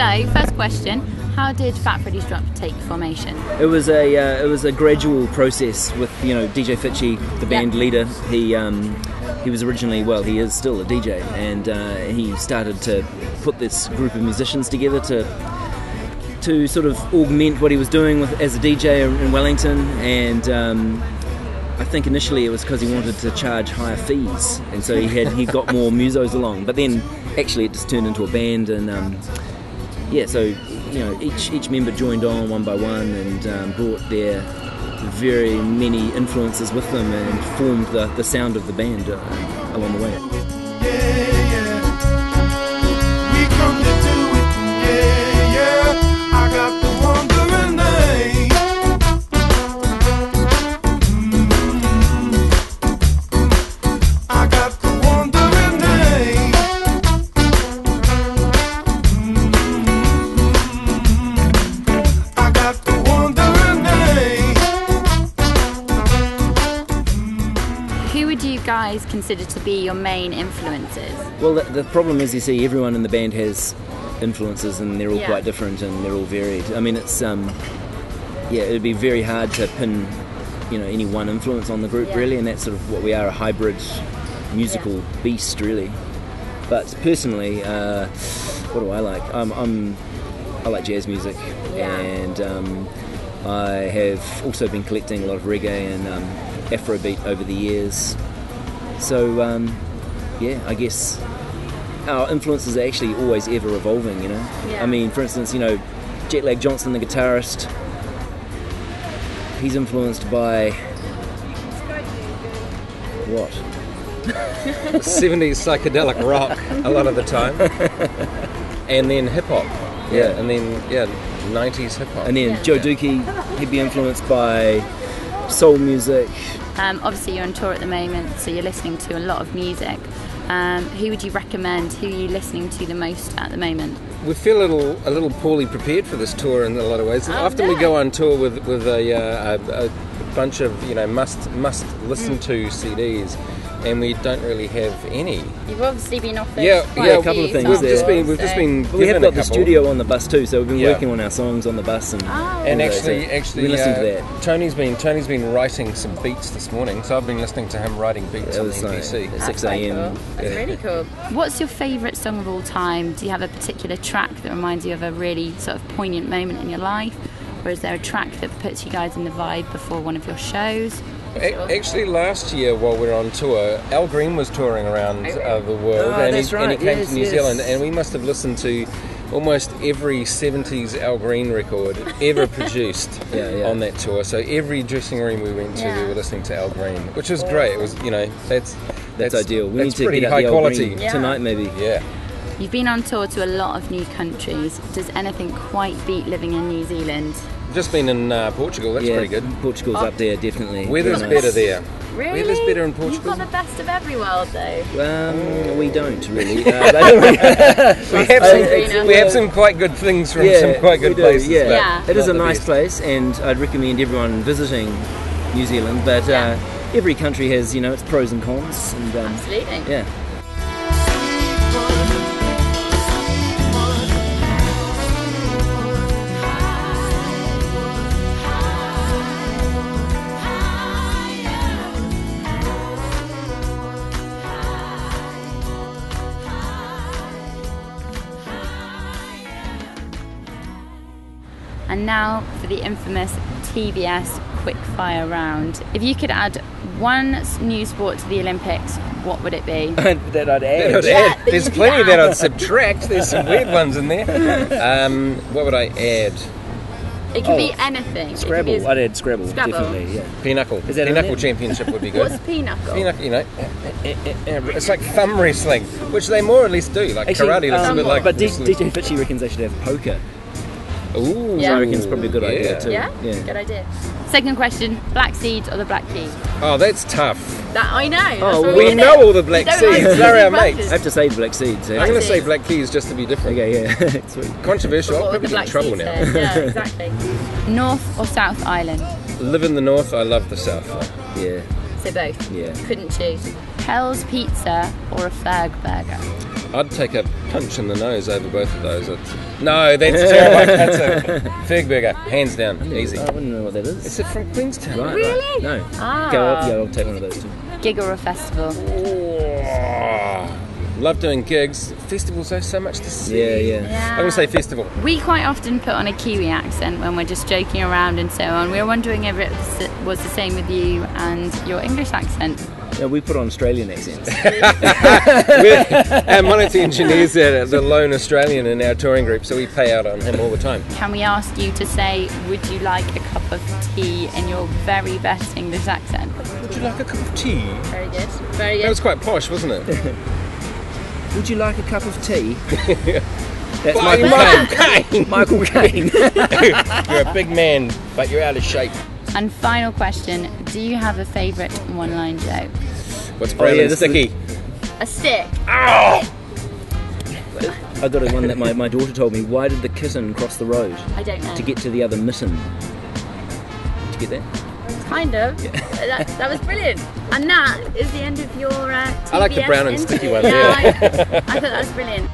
So, first question, how did Fat Freddy's Drop take formation? It was a gradual process with, you know, DJ Fitchy, the band leader. He was originally, well, he is still a DJ, and he started to put this group of musicians together to sort of augment what he was doing as a DJ in Wellington, and I think initially it was because he wanted to charge higher fees, and so he got more musos along. But then actually it just turned into a band, and so you know each member joined on one by one and brought their very many influences with them and formed the sound of the band along the way. Guys considered to be your main influences? Well, the problem is, you see, everyone in the band has influences, and they're all quite different and they're all varied. I mean, it's it'd be very hard to pin, you know, any one influence on the group really, and that's sort of what we are, a hybrid musical beast really. But personally, what do I like? I like jazz music, and I have also been collecting a lot of reggae and Afrobeat over the years. So, I guess our influences are actually always ever evolving, you know. I mean, for instance, you know, Jetlag Johnson, the guitarist, he's influenced by what? 70s psychedelic rock a lot of the time, and then hip hop. And then 90s hip hop. And then Joe Dookie, he'd be influenced by soul music. Obviously you're on tour at the moment, so you're listening to a lot of music. Who would you recommend? Who are you listening to the most at the moment? We feel a little poorly prepared for this tour in a lot of ways. Often we go on tour with a bunch of, you know, must listen to CDs, and we don't really have any. You've obviously been off there. A couple of things. We've just been. We have got the studio on the bus too, so we've been working on our songs on the bus, and actually, we listened to that. Tony's been writing some beats this morning, so I've been listening to him writing beats on the BBC at 6 a.m. Cool. That's really cool. What's your favourite song of all time? Do you have a particular track that reminds you of a really sort of poignant moment in your life, or is there a track that puts you guys in the vibe before one of your shows? Actually, last year while we were on tour, Al Green was touring around the world, and he came to New Zealand, and we must have listened to almost every 70s Al Green record ever produced on that tour. So every dressing room we went to, we were listening to Al Green, which was great. It was, you know, that's ideal. We need to pretty get high the quality tonight, maybe. Yeah. You've been on tour to a lot of new countries. Does anything quite beat living in New Zealand? Just been in Portugal. That's pretty good. Portugal's up there, definitely. Weather's better there. Really? Weather's better in Portugal. You've got the best of every world, though. We don't really. We have some quite good things from some quite good places. It is a nice place, and I'd recommend everyone visiting New Zealand. But every country has, you know, its pros and cons. And, absolutely. Yeah. And now for the infamous TBS quickfire round. If you could add one new sport to the Olympics, what would it be? That I'd add. There's plenty that I'd subtract. There's some weird ones in there. What would I add? It could be anything. Scrabble. I'd add Scrabble, definitely. Yeah. Pinochle. Is that Pinochle championship would be good. What's Pinochle? Pinochle, you know, it's like thumb wrestling, which they more or less do. Like karate, looks a bit like. But DJ Fitchy reckons they should have poker. Ooh, so I reckon it's probably a good idea too. Yeah, good idea. Second question: Black Seeds or the Black Keys? Oh, that's tough. That I know. Oh, we know all the Black Seeds. They're our mates. I have to say Black Seeds. I'm going to say Black Keys just to be different. Okay, yeah. Sweet. Controversial. I'll probably get in trouble now. Yeah, exactly. North or South Island? Live in the North. I love the South. Yeah. So both. Yeah. Couldn't choose. Hell's Pizza or a Ferg Burger? I'd take a punch in the nose over both of those. No, that's terrible. That's a Ferg burger, hands down, easy. I wouldn't know what that is. Is it from Queenstown? Right, Really? Right. No. Ah. Go up, yeah, I'll take one of those too. Gig or a festival? Oh, love doing gigs. Festivals, there's so much to see. Yeah. I'm going to say festival. We quite often put on a Kiwi accent when we're just joking around and so on. We were wondering if it was the same with you and your English accent. Yeah, we put on Australian accents. Our monitor engineer's the lone Australian in our touring group, so we pay out on him all the time. Can we ask you to say, would you like a cup of tea in your very best English accent? Would you like a cup of tea? Very good. Very good. That was quite posh, wasn't it? Would you like a cup of tea? That's Michael Caine. Michael Caine. You're a big man, but you're out of shape. And final question, do you have a favourite one-line joke? What's brown and sticky? A stick. Oh! I got one that my daughter told me. Why did the kitten cross the road? I don't know. To get to the other mitten. Did you get that? Kind of. Yeah. That was brilliant. And that is the end of your TBS I like the brown and sticky one. Yeah, I thought that was brilliant.